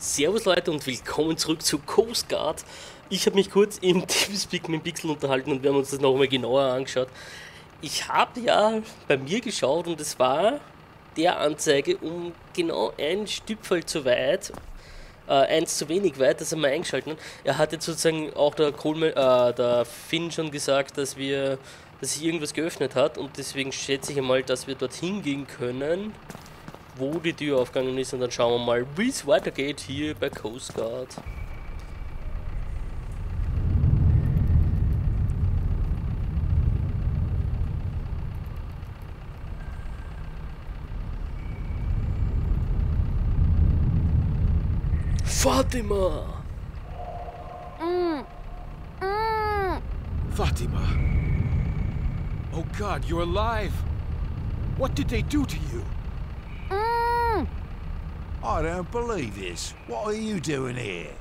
Servus Leute und willkommen zurück zu Coast Guard. Ich habe mich kurz im Teamspeak mit Pixel unterhalten und wir haben uns das nochmal genauer angeschaut. Ich habe ja bei mir geschaut und es war der Anzeige um genau ein Stüpfel zu weit, eins zu wenig weit, das haben wir eingeschaltet. Er hat jetzt sozusagen auch der Finn schon gesagt, dass sich irgendwas geöffnet hat und deswegen schätze ich einmal, dass wir dorthin gehen können, wo die Tür aufgegangen ist, und dann schauen wir mal, wie es weitergeht hier bei Coast Guard. Fatima! Fatima! Oh God, you're alive! What did they do to you? I don't believe this. What are you doing here?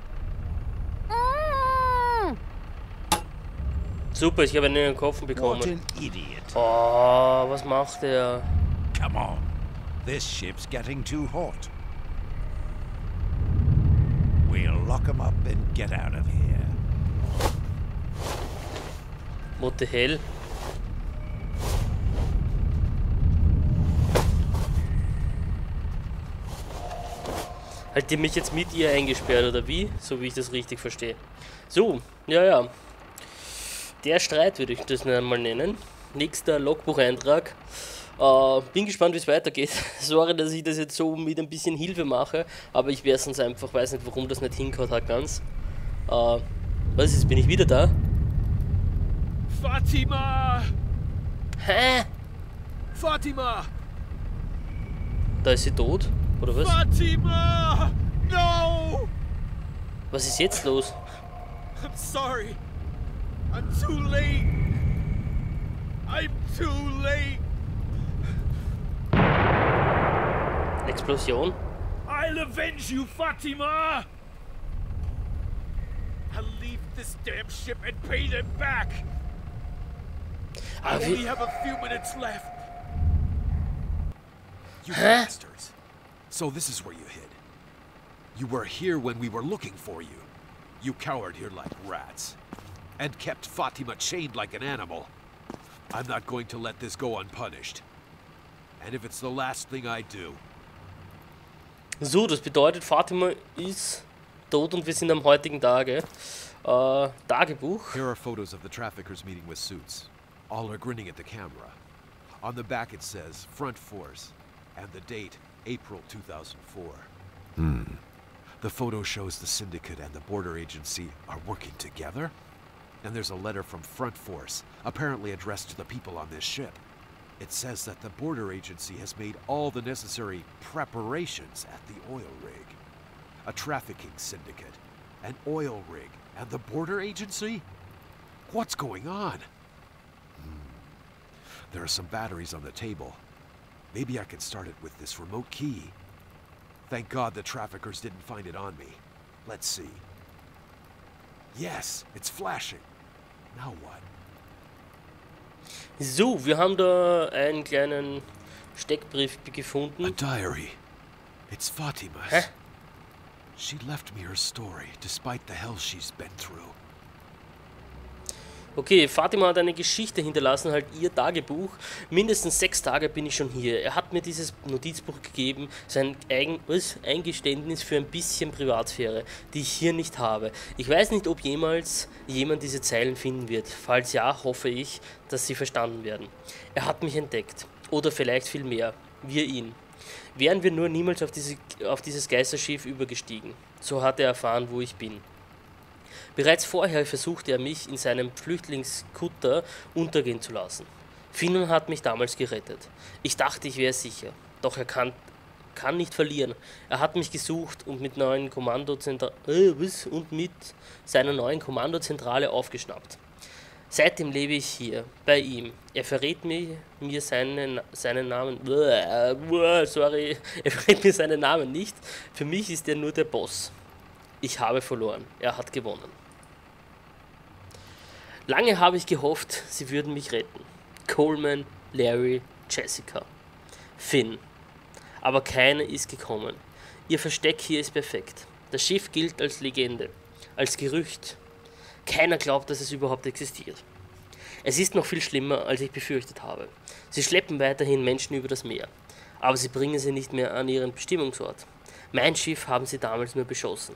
Super, ich habe einen in den Kopf What bekommen. an idiot. Oh, was macht er? Come on. This ship's getting too hot. We'll lock 'em up and get out of here. What the hell? Hat ihr mich jetzt mit ihr eingesperrt oder wie? So wie ich das richtig verstehe. So, ja. Der Streit würde ich das einmal nennen. Nächster Logbucheintrag. Bin gespannt, wie es weitergeht. Sorry, dass ich das jetzt so mit ein bisschen Hilfe mache, aber ich weiß sonst einfach, weiß nicht, warum das nicht hingehauen hat ganz. Was ist, bin ich wieder da? Fatima! Hä? Fatima! Da ist sie tot? Oder was? Fatima! No! Was ist jetzt los? I'm sorry. I'm too late. I'm too late. Explosion? I'll avenge you, Fatima! I'll leave this damn ship and pay them back. I only have a few minutes left. You bastards. So this is where you hid. You were here when we were looking for you. You cowered here like rats. And kept Fatima chained like an animal. I'm not going to let this go unpunished. And if it's the last thing I do... So, das bedeutet, Fatima ist tot und wir sind am heutigen Tage. Tagebuch. Here are photos of the traffickers meeting with suits. All are grinning at the camera. On the back it says, Front Force, and the date, April 2004. The photo shows the syndicate and the border agency are working together. And there's a letter from Front Force, apparently addressed to the people on this ship. It says that the border agency has made all the necessary preparations at the oil rig. A trafficking syndicate, an oil rig, and the border agency? What's going on? There are some batteries on the table. Maybe I could start it with this remote key. Thank God the traffickers didn't find it on me. Let's see. Yes, it's flashing. Now what? So, wir haben da einen kleinen Steckbrief gefunden. A diary. It's Fatima's. Hä? She left me her story, despite the hell she's been through. Okay, Fatima hat eine Geschichte hinterlassen, halt ihr Tagebuch. Mindestens 6 Tage bin ich schon hier. Er hat mir dieses Notizbuch gegeben, sein Eingeständnis für ein bisschen Privatsphäre, die ich hier nicht habe. Ich weiß nicht, ob jemals jemand diese Zeilen finden wird. Falls ja, hoffe ich, dass sie verstanden werden. Er hat mich entdeckt. Oder vielleicht viel mehr. Wir ihn. Wären wir nur niemals auf dieses Geisterschiff übergestiegen. So hat er erfahren, wo ich bin. Bereits vorher versuchte er mich in seinem Flüchtlingskutter untergehen zu lassen. Finn hat mich damals gerettet. Ich dachte, ich wäre sicher. Doch er kann nicht verlieren. Er hat mich gesucht und mit seiner neuen Kommandozentrale aufgeschnappt. Seitdem lebe ich hier, bei ihm. Er verrät mir seinen Namen. Sorry, er verrät mir seinen Namen nicht. Für mich ist er nur der Boss. Ich habe verloren. Er hat gewonnen. Lange habe ich gehofft, sie würden mich retten. Coleman, Larry, Jessica, Finn. Aber keine ist gekommen. Ihr Versteck hier ist perfekt. Das Schiff gilt als Legende, als Gerücht. Keiner glaubt, dass es überhaupt existiert. Es ist noch viel schlimmer, als ich befürchtet habe. Sie schleppen weiterhin Menschen über das Meer, aber sie bringen sie nicht mehr an ihren Bestimmungsort. Mein Schiff haben sie damals nur beschossen.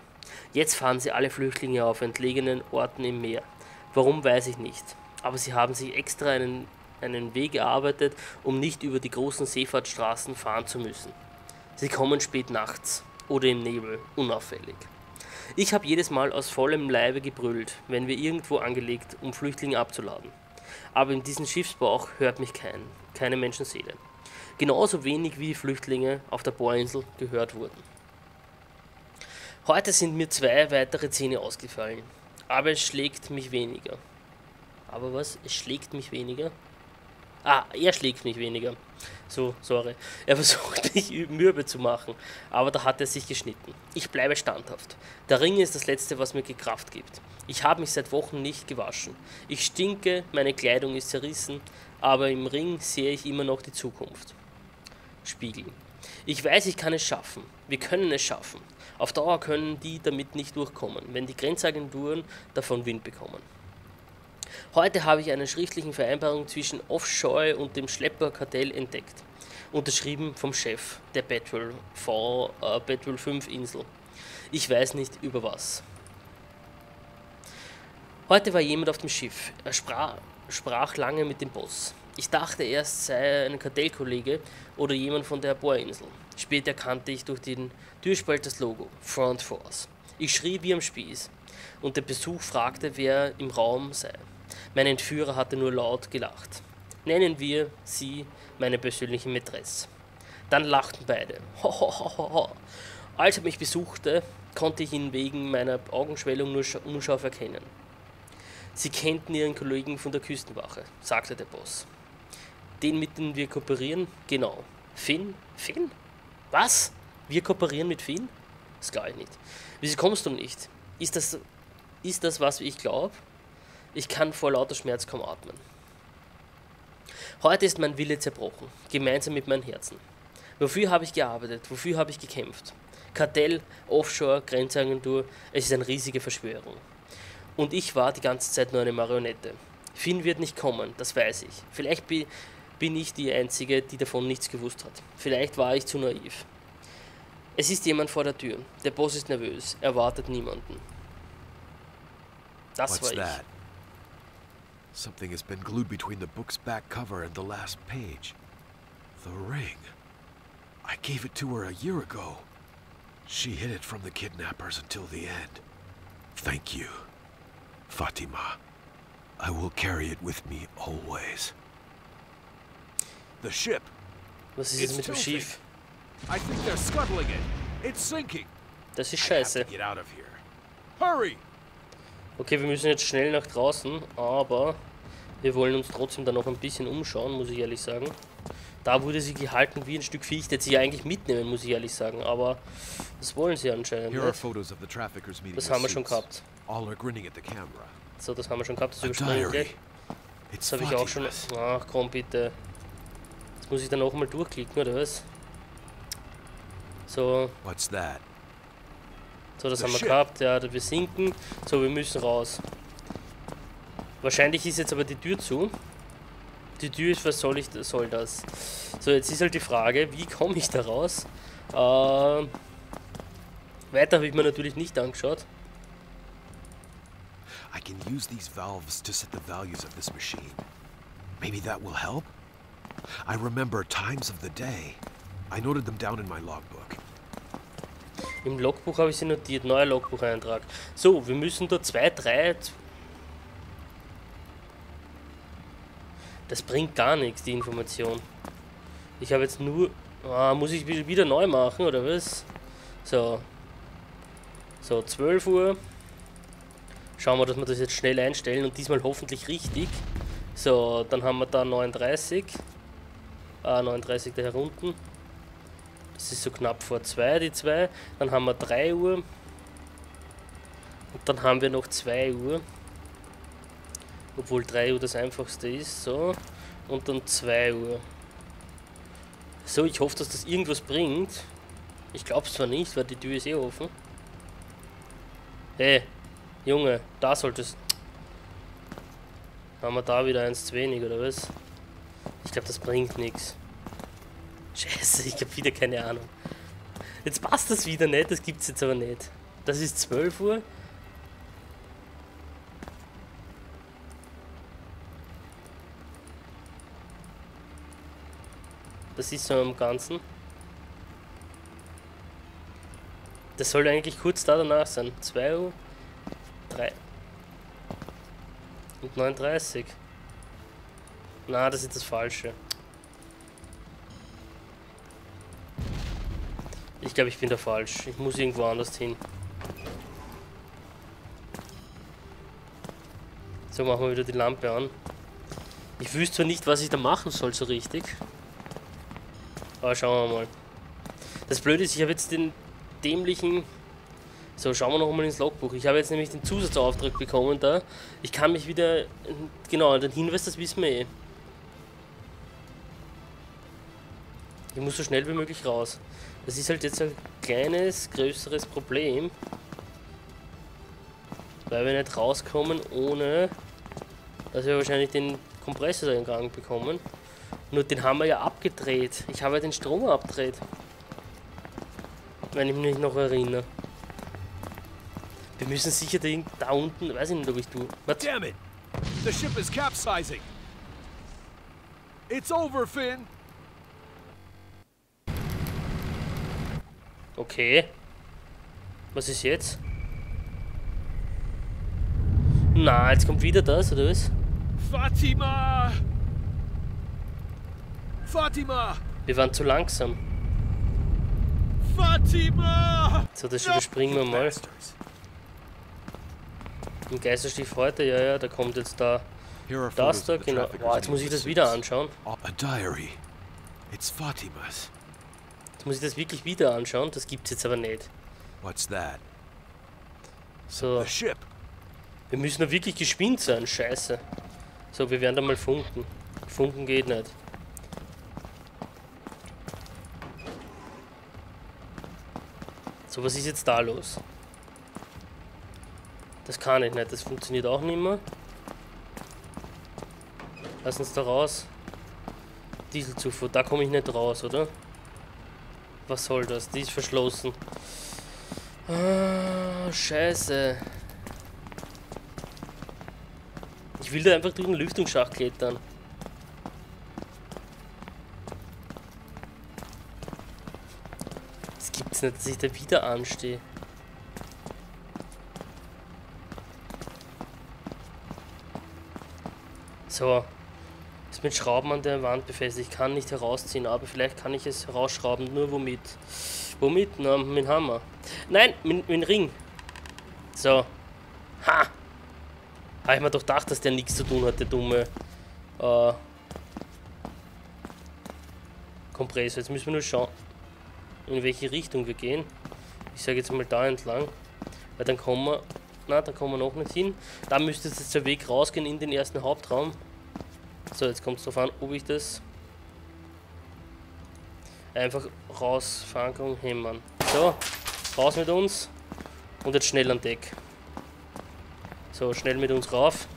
Jetzt fahren sie alle Flüchtlinge auf entlegenen Orten im Meer. Warum, weiß ich nicht. Aber sie haben sich extra einen Weg erarbeitet, um nicht über die großen Seefahrtsstraßen fahren zu müssen. Sie kommen spät nachts oder im Nebel, unauffällig. Ich habe jedes Mal aus vollem Leibe gebrüllt, wenn wir irgendwo angelegt, um Flüchtlinge abzuladen. Aber in diesem Schiffsbauch hört mich keine Menschenseele. Genauso wenig wie die Flüchtlinge auf der Bohrinsel gehört wurden. Heute sind mir 2 weitere Zähne ausgefallen, aber es schlägt mich weniger. Aber was? Es schlägt mich weniger? Er schlägt mich weniger. So, sorry. Er versucht mich mürbe zu machen, aber da hat er sich geschnitten. Ich bleibe standhaft. Der Ring ist das Letzte, was mir Kraft gibt. Ich habe mich seit Wochen nicht gewaschen. Ich stinke, meine Kleidung ist zerrissen, aber im Ring sehe ich immer noch die Zukunft. Spiegel. Ich weiß, ich kann es schaffen. Wir können es schaffen. Auf Dauer können die damit nicht durchkommen, wenn die Grenzagenturen davon Wind bekommen. Heute habe ich eine schriftliche Vereinbarung zwischen Offshore und dem Schlepperkartell entdeckt. Unterschrieben vom Chef der Petrol 5 Insel. Ich weiß nicht über was. Heute war jemand auf dem Schiff. Er sprach lange mit dem Boss. Ich dachte erst, sei ein Kartellkollege oder jemand von der Bohrinsel. Später kannte ich durch den Türspalt das Logo, Front Force. Ich schrie wie am Spieß und der Besuch fragte, wer im Raum sei. Mein Entführer hatte nur laut gelacht. Nennen wir sie meine persönliche Mätresse. Dann lachten beide. Ho. Als er mich besuchte, konnte ich ihn wegen meiner Augenschwellung nur unscharf erkennen. Sie kennten ihren Kollegen von der Küstenwache, sagte der Boss. Den, mit dem wir kooperieren? Genau. Finn? Finn? Was? Wir kooperieren mit Finn? Das glaube ich nicht. Wieso kommst du nicht? Ist das, was ich glaube? Ich kann vor lauter Schmerz kaum atmen. Heute ist mein Wille zerbrochen, gemeinsam mit meinem Herzen. Wofür habe ich gearbeitet? Wofür habe ich gekämpft? Kartell, Offshore, Grenzagentur, es ist eine riesige Verschwörung. Und ich war die ganze Zeit nur eine Marionette. Finn wird nicht kommen, das weiß ich. Vielleicht bin ich die Einzige, die davon nichts gewusst hat. Vielleicht war ich zu naiv. Es ist jemand vor der Tür. Der Boss ist nervös. Er wartet niemanden. Das war ich. That? Something has been glued between the book's back cover and the last page. The ring. I gave it to her a year ago. She hid it from the kidnappers until the end. Thank you, Fatima. I will carry it with me always. The ship. Was ist jetzt mit dem Schiff? I think they're scuttling it. It's sinking. Das ist scheiße. Get out of here. Hurry! Okay, wir müssen jetzt schnell nach draußen, aber wir wollen uns trotzdem da noch ein bisschen umschauen, muss ich ehrlich sagen. Da wurde sie gehalten wie ein Stück Viech, hätte sie ja eigentlich mitnehmen, muss ich ehrlich sagen, aber das wollen sie anscheinend nicht. Das haben wir schon gehabt. So, das haben wir schon gehabt, das überspringen gleich. Das habe ich auch schon. Ach komm bitte. Jetzt muss ich da noch mal durchklicken, oder was? So. So, das haben wir gehabt, ja, wir sinken. So, wir müssen raus. Wahrscheinlich ist jetzt aber die Tür zu. Die Tür ist, was soll das? So, jetzt ist halt die Frage, wie komme ich da raus? Weiter habe ich mir natürlich nicht angeschaut. I can use these valves to set the values of this machine. Maybe that will help? I remember times of the day. I noted them down in my logbook. Im Logbuch habe ich sie notiert, neuer Logbucheintrag. So, wir müssen da 2, 3... Das bringt gar nichts, die Information. Ich habe jetzt nur... muss ich wieder neu machen, oder was? So. So, 12 Uhr. Schauen wir, dass wir das jetzt schnell einstellen und diesmal hoffentlich richtig. So, dann haben wir da 39. 39 da herunten. Das ist so knapp vor 2, die 2. Dann haben wir 3 Uhr. Und dann haben wir noch 2 Uhr. Obwohl 3 Uhr das einfachste ist. So. Und dann 2 Uhr. So, ich hoffe, dass das irgendwas bringt. Ich glaube es zwar nicht, weil die Tür ist eh offen. Hey, Junge, da solltest... Haben wir da wieder eins zu wenig, oder was? Ich glaube, das bringt nichts. Scheiße, ich habe wieder keine Ahnung. Jetzt passt das wieder nicht, das gibt's jetzt aber nicht. Das ist 12 Uhr. Das ist so im Ganzen. Das soll eigentlich kurz da danach sein. 2 Uhr, 3 und 39. Na, das ist das Falsche. Ich glaube, ich bin da falsch. Ich muss irgendwo anders hin. So, machen wir wieder die Lampe an. Ich wüsste zwar nicht, was ich da machen soll, so richtig. Aber schauen wir mal. Das Blöde ist, ich habe jetzt den dämlichen... So, schauen wir noch mal ins Logbuch. Ich habe jetzt nämlich den Zusatzauftrag bekommen da. Ich kann mich wieder... Genau, den Hinweis, das wissen wir eh. Ich muss so schnell wie möglich raus. Das ist halt jetzt ein kleines, größeres Problem. Weil wir nicht rauskommen, ohne dass wir wahrscheinlich den Kompressor in Gang bekommen. Nur den haben wir ja abgedreht. Ich habe ja den Strom abgedreht. Wenn ich mich noch erinnere. Wir müssen sicher da unten, weiß ich nicht, ob ich tue. Damn it! The ship is capsizing! It's over, Finn! Okay. Was ist jetzt? Na, jetzt kommt wieder das, oder was? Fatima! Fatima! Wir waren zu langsam. Fatima! So, das überspringen wir mal. Im Geisterstief heute, ja, da kommt jetzt da das da, genau. Boah, jetzt muss ich das wieder anschauen. A diary. It's Fatima's. Jetzt muss ich das wirklich wieder anschauen, das gibt's jetzt aber nicht. What's that? So, The ship. wir müssen da wirklich geschwind sein, scheiße. So, wir werden da mal funken. Funken geht nicht. So, was ist jetzt da los? Das kann ich nicht, das funktioniert auch nicht mehr. Lass uns da raus. Dieselzufuhr, da komme ich nicht raus, oder? Was soll das? Die ist verschlossen. Ah, scheiße. Ich will da einfach durch den Lüftungsschacht klettern. Das gibt's nicht, dass ich da wieder anstehe. So. Ist mit Schrauben an der Wand befestigt. Ich kann nicht herausziehen, aber vielleicht kann ich es herausschrauben. Nur womit? Womit? Na, mit dem Hammer. Nein, mit dem Ring. So. Ha! Habe ich mir doch gedacht, dass der nichts zu tun hat, der dumme Kompressor. Jetzt müssen wir nur schauen, in welche Richtung wir gehen. Ich sage jetzt mal da entlang. Weil dann kommen wir... Na, da kommen wir noch nicht hin. Da müsste jetzt der Weg rausgehen in den ersten Hauptraum. So, jetzt kommt es darauf an, ob ich das einfach raus, Verankerung, hämmern. So, raus mit uns und jetzt schnell an Deck. So, schnell mit uns rauf.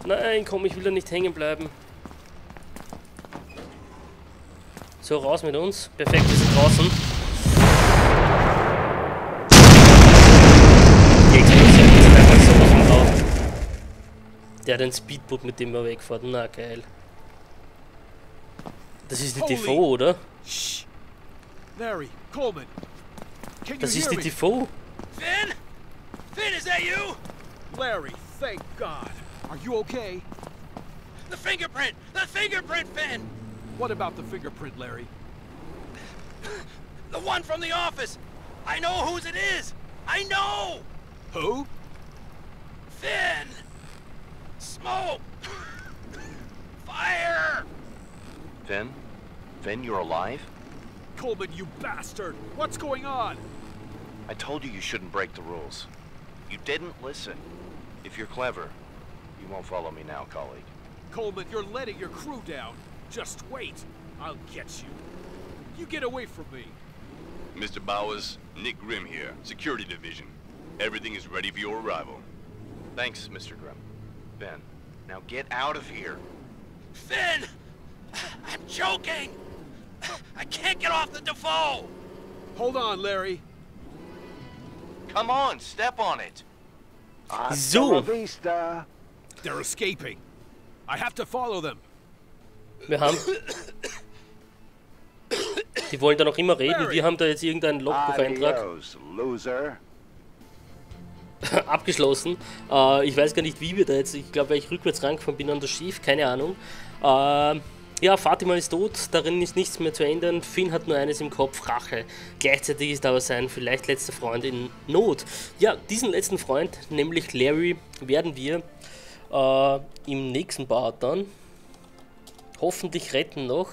Nein, komm, ich will da nicht hängen bleiben. So, raus mit uns. Perfekt, wir sind draußen. Die Explosion ist einfach sowas von drauf. Der hat ein Speedboot, mit dem wir wegfahren. Na, geil. Das ist die TV, oder? Shh. Larry, Coleman. Can Das you ist hear die me? TV. Finn? Finn, is that you? Larry, thank God. Are you okay? The fingerprint! The fingerprint, Finn! What about the fingerprint, Larry? The one from the office! I know whose it is! I know! Who? Finn! Smoke! Fire! Finn? Finn, you're alive? Coleman, you bastard! What's going on? I told you you shouldn't break the rules. You didn't listen. If you're clever, you won't follow me now, colleague. Coleman, you're letting your crew down. Just wait. I'll get you. You get away from me. Mr. Bowers, Nick Grimm here, Security Division. Everything is ready for your arrival. Thanks, Mr. Grimm. Ben, now get out of here. Finn! I'm choking! I can't get off the Defoe! Hold on, Larry. Come on, step on it. So, They're escaping. I have to follow them. wir haben... Die wollen da noch immer reden. Wir haben da jetzt irgendeinen Logbucheintrag abgeschlossen. Ich weiß gar nicht, wie wir da jetzt... Ich glaube, weil ich rückwärts rangefahren bin an das Schiff. Keine Ahnung. Ja, Fatima ist tot, darin ist nichts mehr zu ändern. Finn hat nur eines im Kopf, Rache. Gleichzeitig ist aber sein vielleicht letzter Freund in Not. Ja, diesen letzten Freund, nämlich Larry, werden wir im nächsten Part dann hoffentlich retten noch.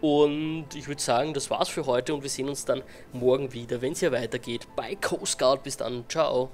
Und ich würde sagen, das war's für heute und wir sehen uns dann morgen wieder, wenn es hier weitergeht bei Coast Guard. Bis dann, ciao.